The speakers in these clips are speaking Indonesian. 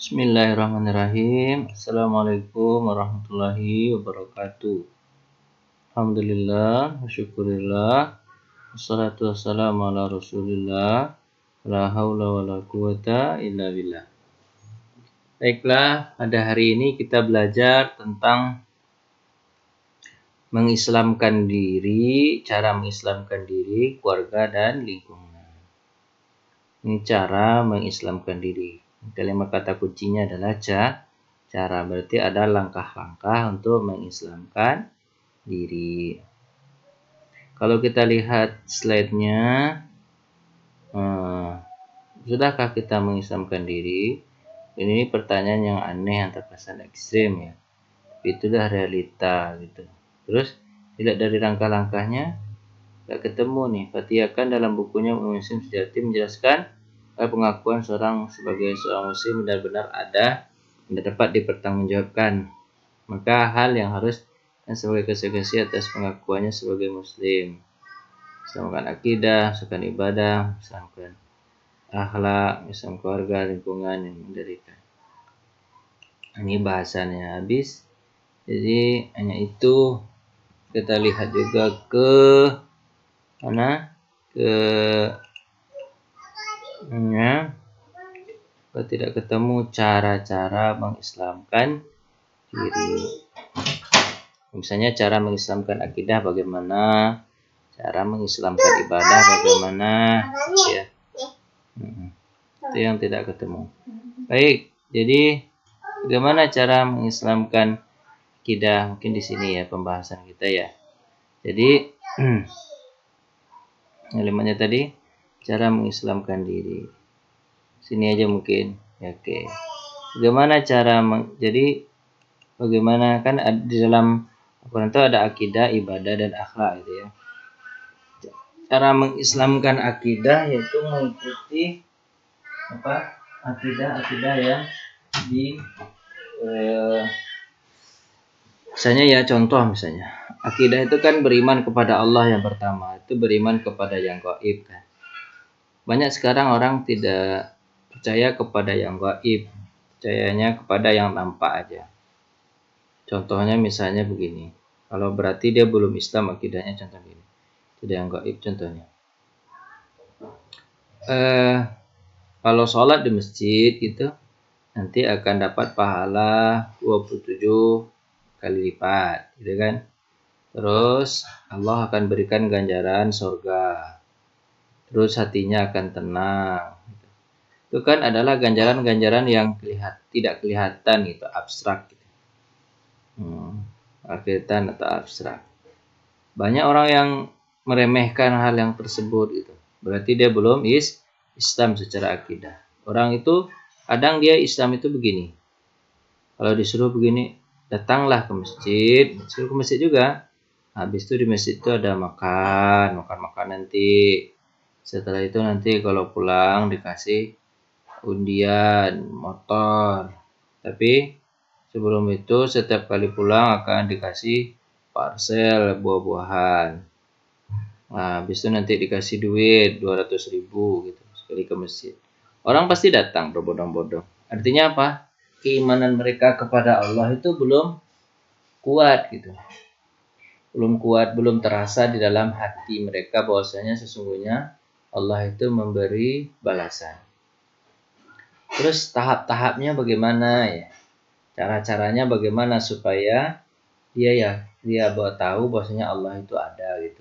Bismillahirrahmanirrahim. Assalamualaikum warahmatullahi wabarakatuh. Alhamdulillah, syukurillah, wassalatu wassalamu ala rasulillah, la haula wa la quwata illa billah. Baiklah, pada hari ini kita belajar tentang mengislamkan diri, cara mengislamkan diri, keluarga dan lingkungan. Ini cara mengislamkan diri. Kalimat kata kuncinya adalah cara, berarti ada langkah-langkah untuk mengislamkan diri. Kalau kita lihat slide-nya, sudahkah kita mengislamkan diri? Ini pertanyaan yang aneh, yang terkesan ekstrim ya. Tapi itulah realita gitu. Terus tidak dari langkah-langkahnya tidak ketemu nih. Fatiakan dalam bukunya Muslim Sejati menjelaskan pengakuan sebagai seorang muslim benar-benar ada dan dapat dipertanggungjawabkan. Maka hal yang harus sebagai konsekuensi atas pengakuannya sebagai muslim. Misalkan akidah, misalkan ibadah, misalkan akhlak, misalkan keluarga, lingkungan yang mendirikan. Ini bahasannya habis. Jadi hanya itu. Kita lihat juga ke mana? Kalau tidak ketemu cara-cara mengislamkan diri. Misalnya cara mengislamkan akidah bagaimana, cara mengislamkan ibadah bagaimana, ya. Itu yang tidak ketemu. Baik, jadi bagaimana cara mengislamkan akidah? Mungkin di sini ya pembahasan kita ya. Jadi kalimatnya tadi cara mengislamkan diri. Sini aja mungkin. Ya, oke. Bagaimana cara bagaimana kan di dalam Al-Quran itu ada akidah, ibadah dan akhlak gitu ya. Cara mengislamkan akidah yaitu mengikuti akidah yang misalnya ya, contoh misalnya akidah itu kan beriman kepada Allah yang pertama, itu beriman kepada yang gaib kan. Banyak sekarang orang tidak percaya kepada yang gaib, percayanya kepada yang nampak aja. Contohnya misalnya begini, kalau berarti dia belum Islam akidahnya, contoh gini, tidak yang gaib contohnya. Kalau sholat di masjid gitu, nanti akan dapat pahala 27 kali lipat, gitu kan. Terus Allah akan berikan ganjaran surga. Terus hatinya akan tenang. Itu kan adalah ganjaran-ganjaran yang tidak kelihatan gitu, abstrak gitu. Kelihatan atau abstrak. Banyak orang yang meremehkan hal yang tersebut gitu. Berarti dia belum Islam secara akidah. Orang itu kadang dia Islam itu begini. Kalau disuruh begini, datanglah ke masjid, suruh ke masjid juga. Habis itu di masjid itu ada makan nanti. Setelah itu nanti kalau pulang dikasih undian motor. Tapi sebelum itu setiap kali pulang akan dikasih parcel buah-buahan. Nah, habis itu nanti dikasih duit 200.000 gitu sekali ke masjid. Orang pasti datang berbondong-bondong. Artinya apa? Keimanan mereka kepada Allah itu belum kuat gitu. Belum kuat, belum terasa di dalam hati mereka bahwasanya sesungguhnya Allah itu memberi balasan. Terus tahap-tahapnya bagaimana ya? Cara-caranya bagaimana supaya dia tahu bahwasanya Allah itu ada gitu.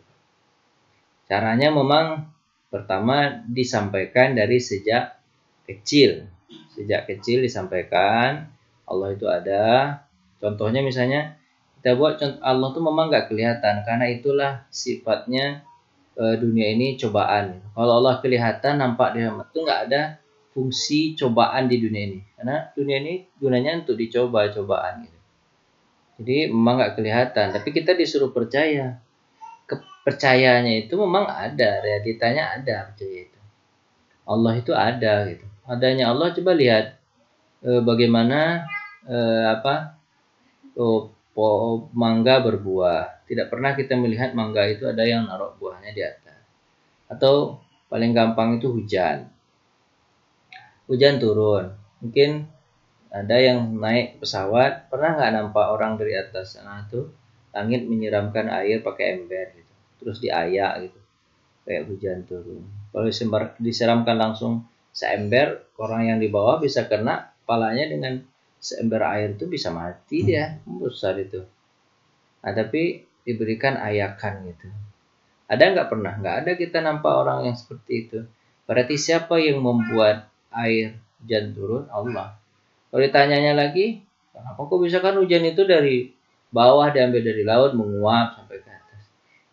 Caranya memang pertama disampaikan dari sejak kecil. Sejak kecil disampaikan Allah itu ada. Contohnya misalnya kita buat Allah itu memang nggak kelihatan karena itulah sifatnya dunia ini cobaan. Kalau Allah kelihatan nampak di rahmat itu nggak ada fungsi cobaan di dunia ini. Karena dunia ini gunanya untuk dicoba cobaan gitu. Jadi memang nggak kelihatan, tapi kita disuruh percaya. Kepercayaannya itu memang ada, realitanya ada percaya itu. Allah itu ada gitu. Adanya Allah coba lihat bagaimana mangga berbuah. Tidak pernah kita melihat mangga itu ada yang naruh buahnya di atas. Atau paling gampang itu hujan. Hujan turun. Mungkin Ada yang naik pesawat, pernah nggak nampak orang dari atas sana tuh langit menyiramkan air pakai ember gitu, terus diayak gitu, kayak hujan turun. Kalau disiramkan langsung seember, orang yang di bawah bisa kena kepalanya dengan seember air itu bisa mati dia, besar itu. Nah, tapi diberikan ayakan gitu. Ada nggak pernah? Nggak ada kita nampak orang yang seperti itu. Berarti siapa yang membuat air hujan turun? Allah. Kalau ditanyanya lagi, kenapa kok bisa kan hujan itu dari bawah diambil dari laut menguap sampai ke atas.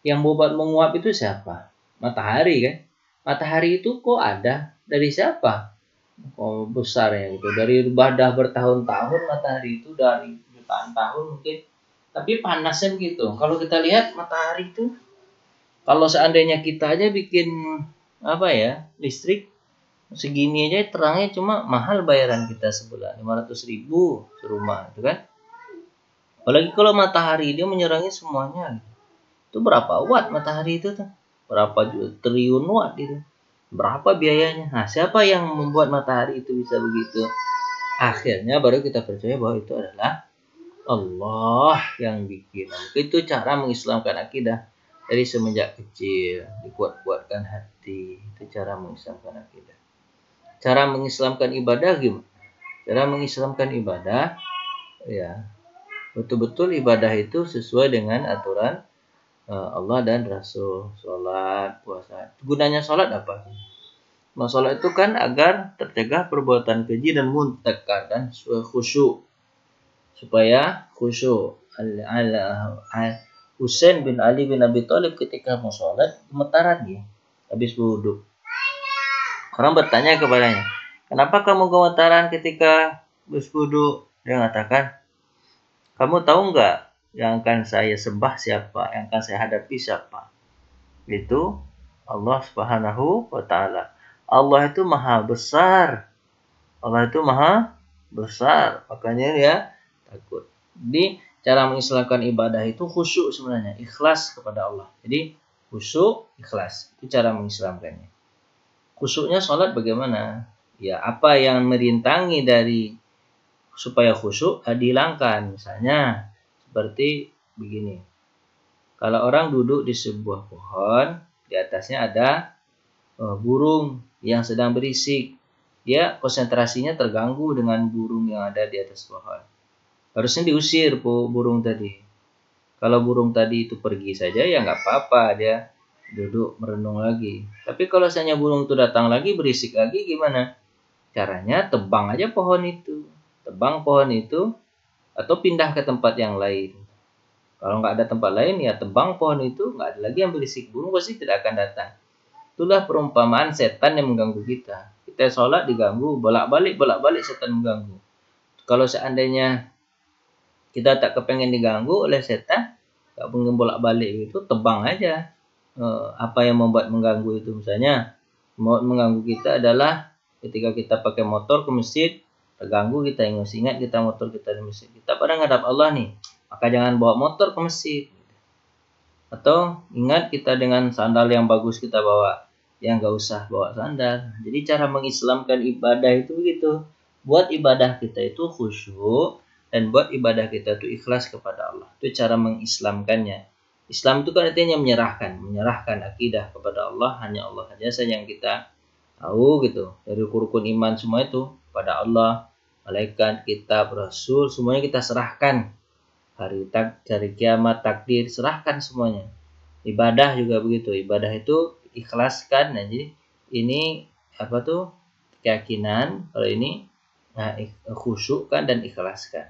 Yang membuat menguap itu siapa? Matahari kan? Matahari itu kok ada? Dari siapa? Oh, besar ya gitu. Dari ibadah bertahun-tahun matahari itu dari jutaan tahun mungkin. Tapi panasnya begitu. Kalau kita lihat matahari itu, kalau seandainya kita aja bikin apa ya listrik segini aja terangnya cuma mahal bayaran kita sebulan 500.000 serumah itu kan. Apalagi kalau matahari dia menyerangi semuanya. Itu berapa watt matahari itu tuh? Berapa triliun watt itu? Berapa biayanya? Nah, siapa yang membuat matahari itu bisa begitu? Akhirnya baru kita percaya bahwa itu adalah Allah yang bikin. Nah, itu cara mengislamkan akidah dari semenjak kecil, dikuat-kuatkan hati. Itu cara mengislamkan akidah. Cara mengislamkan ibadah gimana? Cara mengislamkan ibadah, ya betul-betul ibadah itu sesuai dengan aturan Allah dan Rasul. Sholat, puasa. Gunanya sholat apa? Nah, sholat itu kan agar tercegah perbuatan keji dan munkar dan khusyuk. Supaya khusyuk. Husain bin Ali bin Abi Thalib ketika mau sholat gemetaran dia habis wudhu. Orang bertanya kepadanya, kenapa kamu gemetaran ketika habis wudhu? Dia mengatakan, kamu tahu nggak yang akan saya sembah siapa, yang akan saya hadapi siapa? Itu Allah Subhanahu wa Ta'ala. Allah itu maha besar. Allah itu maha besar. Makanya dia takut. Jadi cara mengislamkan ibadah itu khusyuk sebenarnya, ikhlas kepada Allah. Jadi khusyuk, ikhlas. Itu cara mengislamkannya. Khusyuknya sholat bagaimana? Ya, apa yang merintangi dari supaya khusyuk dihilangkan. Misalnya seperti begini. Kalau orang duduk di sebuah pohon, di atasnya ada burung yang sedang berisik. Dia konsentrasinya terganggu dengan burung yang ada di atas pohon. Harusnya diusir burung tadi. Kalau burung tadi itu pergi saja ya nggak apa-apa, dia duduk merenung lagi. Tapi kalau misalnya burung itu datang lagi berisik lagi gimana? Caranya tebang aja pohon itu. Tebang pohon itu atau pindah ke tempat yang lain. Kalau nggak ada tempat lain ya tebang pohon itu, nggak ada lagi yang berisik, burung pasti tidak akan datang. Itulah perumpamaan setan yang mengganggu kita. Kita sholat diganggu, bolak-balik setan mengganggu. Kalau seandainya kita tak kepengen diganggu oleh setan, tak pengen bolak-balik itu, tebang aja. Apa yang membuat mengganggu itu, misalnya membuat mengganggu kita adalah ketika kita pakai motor ke masjid, terganggu kita, ingat kita motor kita di masjid, kita pada ngadap Allah nih, maka jangan bawa motor ke masjid. Atau ingat kita dengan sandal yang bagus kita bawa, ya nggak usah bawa sandal. Jadi cara mengislamkan ibadah itu begitu. Buat ibadah kita itu khusyuk dan buat ibadah kita itu ikhlas kepada Allah. Itu cara mengislamkannya. Islam itu kan artinya menyerahkan akidah kepada Allah, hanya Allah saja yang kita tahu gitu. Dari rukun iman semua itu pada Allah, malaikat, kitab, rasul, semuanya kita serahkan. Hari kiamat, takdir, serahkan semuanya. Ibadah juga begitu. Ibadah itu ikhlaskan. Nah, jadi ini apa tuh keyakinan. Kalau ini khusyukkan dan ikhlaskan.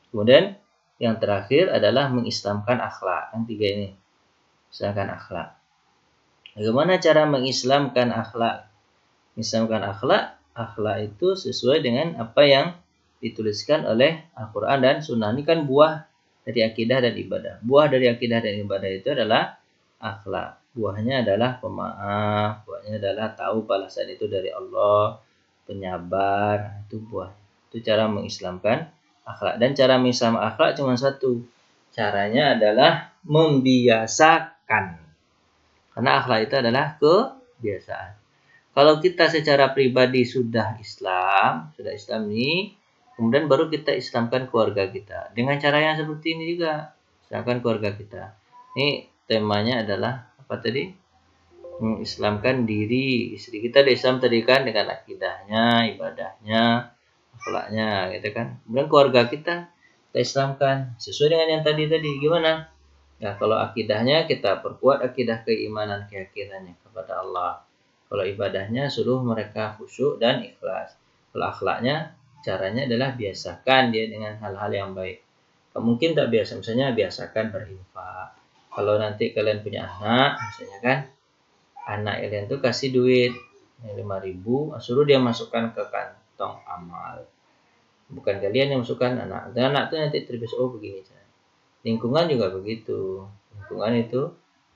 Kemudian yang terakhir adalah mengislamkan akhlak. Yang tiga ini, mengislamkan akhlak. Bagaimana cara mengislamkan akhlak? Mengislamkan akhlak itu sesuai dengan apa yang dituliskan oleh Al-Quran dan Sunnah. Ini kan buah dari akidah dan ibadah. Buah dari akidah dan ibadah itu adalah akhlak. Buahnya adalah pemaaf, buahnya adalah tahu balasan itu dari Allah, penyabar, itu buah. Itu cara mengislamkan akhlak. Dan cara mengislam akhlak cuma satu. Caranya adalah membiasakan. Karena akhlak itu adalah kebiasaan. Kalau kita secara pribadi sudah Islam nih, Kemudian baru kita Islamkan keluarga kita. Dengan cara yang seperti ini juga, Islamkan keluarga kita. Ini temanya adalah apa tadi? Mengislamkan diri istri kita Islam tadi kan dengan akidahnya, ibadahnya, akhlaknya, gitu kan. Kemudian keluarga kita Islamkan sesuai dengan yang tadi gimana? Ya, kalau akidahnya kita perkuat akidah keimanan keyakinannya kepada Allah. Kalau ibadahnya suruh mereka khusyuk dan ikhlas. Kalau akhlaknya caranya adalah biasakan dia dengan hal-hal yang baik. Mungkin tak biasa, misalnya biasakan berinfak. Kalau nanti kalian punya anak, misalnya kan, anak kalian tuh kasih duit 5.000, suruh dia masukkan ke kantong amal. Bukan kalian yang masukkan anak. Dan anak tuh nanti terbiasa, oh begini cara. Lingkungan juga begitu. Lingkungan itu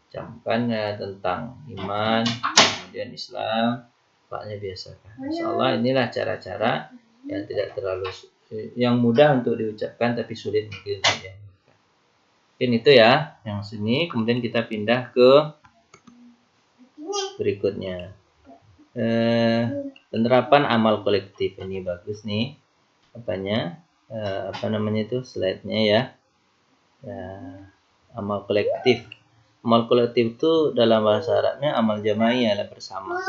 camkan tentang iman, kemudian Islam, paknya biasakan. Insya Allah inilah cara-cara yang tidak terlalu yang mudah untuk diucapkan tapi sulit mungkin untuk diamalkan. Mungkin itu ya yang sini. Kemudian kita pindah ke berikutnya. Penerapan amal kolektif ini bagus nih. Apanya? Apa namanya itu slide-nya ya. Amal kolektif. Amal kolektif itu dalam bahasa Arabnya amal jama'i adalah bersama.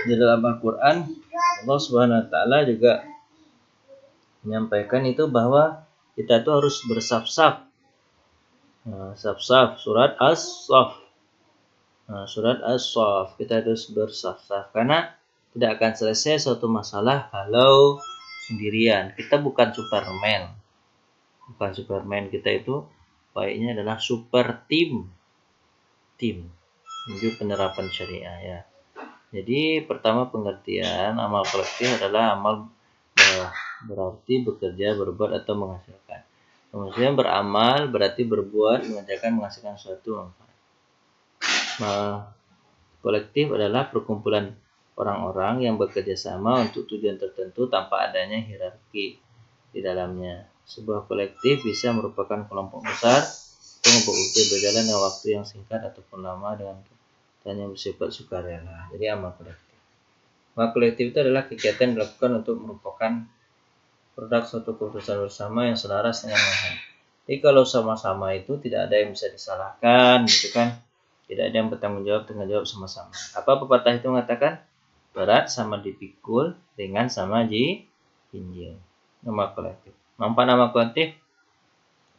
Di dalam Al-Quran Allah Subhanahu wa taala juga menyampaikan itu bahwa kita itu harus bersaf-saf. Saf-saf surat As-Saff. Surat As-Saff kita harus bersaf-saf karena tidak akan selesai suatu masalah kalau sendirian. Kita bukan Superman. Bukan Superman, kita itu baiknya adalah super tim menuju penerapan syariah ya. Jadi pertama pengertian amal kolektif adalah amal berarti bekerja, berbuat atau menghasilkan. Kemudian beramal berarti berbuat, mengerjakan, menghasilkan sesuatu. Kolektif adalah perkumpulan orang-orang yang bekerja sama untuk tujuan tertentu tanpa adanya hierarki di dalamnya. Sebuah kolektif bisa merupakan kelompok besar atau berusaha berjalan dalam waktu yang singkat ataupun lama dengan yang bersifat sukarela. Jadi amal kolektif. Amal kolektif itu adalah kegiatan yang dilakukan untuk merupakan produk suatu keputusan bersama yang selaras dengan Tuhan. Jadi kalau sama-sama itu tidak ada yang bisa disalahkan, gitu kan? Tidak ada yang bertanggung jawab sama-sama. Apa pepatah itu mengatakan? Berat sama dipikul, ringan sama dijinjing. Amal kolektif. Manfaat amal kolektif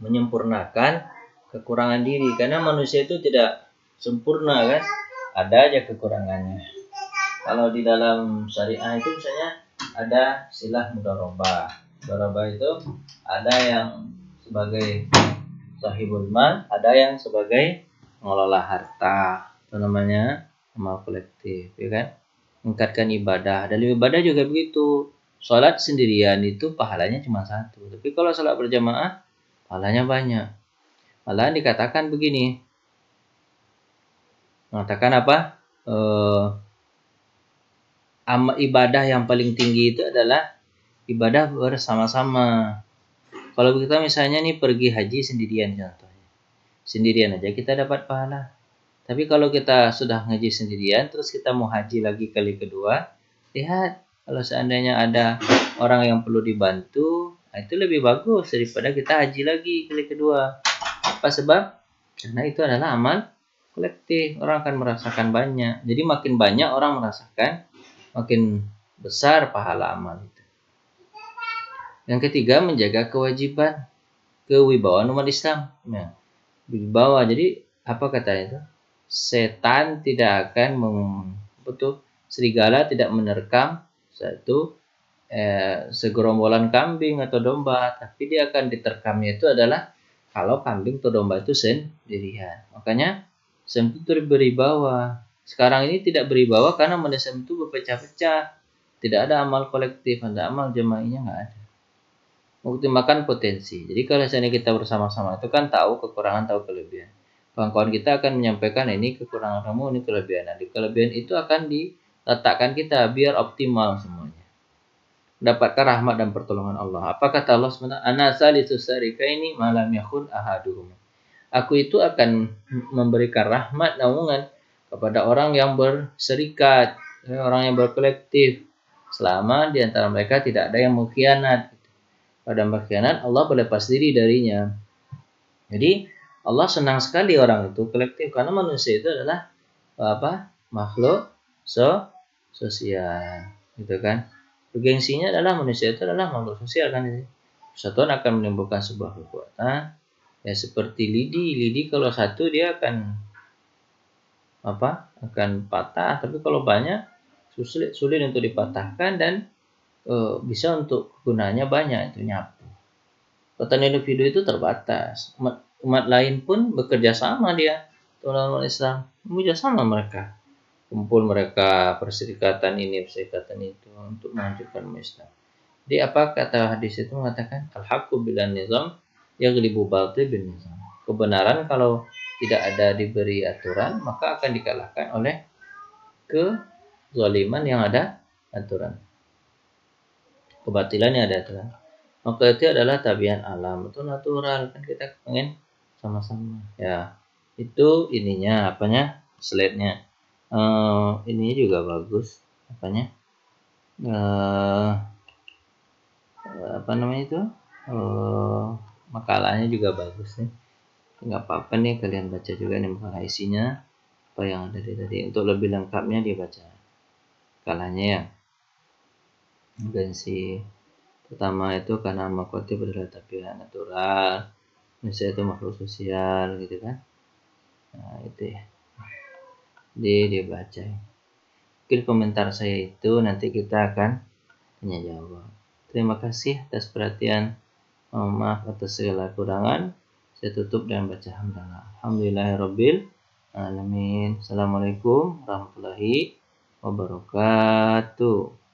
menyempurnakan kekurangan diri, karena manusia itu tidak sempurna kan? Ada aja kekurangannya. Kalau di dalam syariah itu misalnya ada silah mudharabah. Mudharabah itu ada yang sebagai sahibul mal, ada yang sebagai mengelola harta. Itu namanya amal kolektif, ya kan? Meningkatkan ibadah. Dalam ibadah juga begitu. Sholat sendirian itu pahalanya cuma satu. Tapi kalau sholat berjamaah, pahalanya banyak. Malahan dikatakan begini. Mengatakan apa? Ibadah yang paling tinggi itu adalah ibadah bersama-sama. Kalau kita misalnya nih pergi haji sendirian contohnya. Sendirian aja kita dapat pahala. Tapi kalau kita sudah ngaji sendirian, terus kita mau haji lagi kali kedua, lihat kalau seandainya ada orang yang perlu dibantu, itu lebih bagus daripada kita haji lagi kali kedua. Apa sebab? Karena itu adalah amal kolektif. Orang akan merasakan banyak. Jadi makin banyak orang merasakan, makin besar pahala amal itu. Yang ketiga, menjaga kewajiban, kewibawaan umat Islam. Nah, wibawa. Jadi apa katanya itu? Setan tidak akan serigala tidak menerkam segerombolan kambing atau domba, tapi dia akan diterkamnya itu adalah kalau kambing atau domba itu sendirian. Makanya Islam itu beribawa. Sekarang ini tidak beribawa karena manusia itu berpecah-pecah. Tidak ada amal kolektif, ada amal jama'inya nggak ada. Mengoptimalkan potensi. Jadi kalau misalnya kita bersama-sama itu kan tahu kekurangan, tahu kelebihan. Kawan-kawan kita akan menyampaikan ini kekurangan kamu, ini kelebihan. Nah, di kelebihan itu akan diletakkan kita biar optimal semuanya. Dapatkan rahmat dan pertolongan Allah. Apa kata Allah SWT? Ana salisus sarikaini malam yakun ahaduhum. Aku itu akan memberikan rahmat naungan kepada orang yang berserikat, orang yang berkolektif. selama di antara mereka tidak ada yang mengkhianat. Pada berkhianat, Allah berlepas diri darinya. Jadi Allah senang sekali orang itu kolektif karena manusia itu adalah makhluk sosial, gitu kan. Urgensinya adalah manusia itu adalah makhluk sosial kan. Persatuan akan menimbulkan sebuah kekuatan. Ya seperti lidi kalau satu dia akan patah, tapi kalau banyak sulit untuk dipatahkan dan bisa untuk gunanya banyak, itu nyapu. Kekuatan individu itu terbatas. Umat lain pun bekerja sama dia. Umat Islam bekerja sama mereka. Kumpul mereka perserikatan ini, perserikatan itu untuk menghancurkan Islam. Jadi apa kata hadis itu mengatakan al-haqqu bilan nizam yaghlibu batil bin nizam. Kebenaran kalau tidak ada diberi aturan maka akan dikalahkan oleh kezaliman yang ada aturan. Kebatilan yang ada aturan. Maka itu adalah tabiat alam, itu natural kan, kita pengen sama-sama. Ya, itu ininya slide-nya. Ini juga bagus makalahnya juga bagus nih. Nggak apa-apa nih kalian baca juga nih makalah isinya apa yang ada di tadi. Untuk lebih lengkapnya dibaca makalahnya ya. Urgensi pertama itu karena makotib adalah tabiat natural, manusia itu makhluk sosial gitu kan. Nah itu ya, dibaca. Mungkin komentar saya itu nanti kita akan tanya jawab. Terima kasih atas perhatian. Maaf atas segala kurangan. Saya tutup dengan baca hamdalah. Alhamdulillahirabbil alamin. Assalamualaikum warahmatullahi wabarakatuh.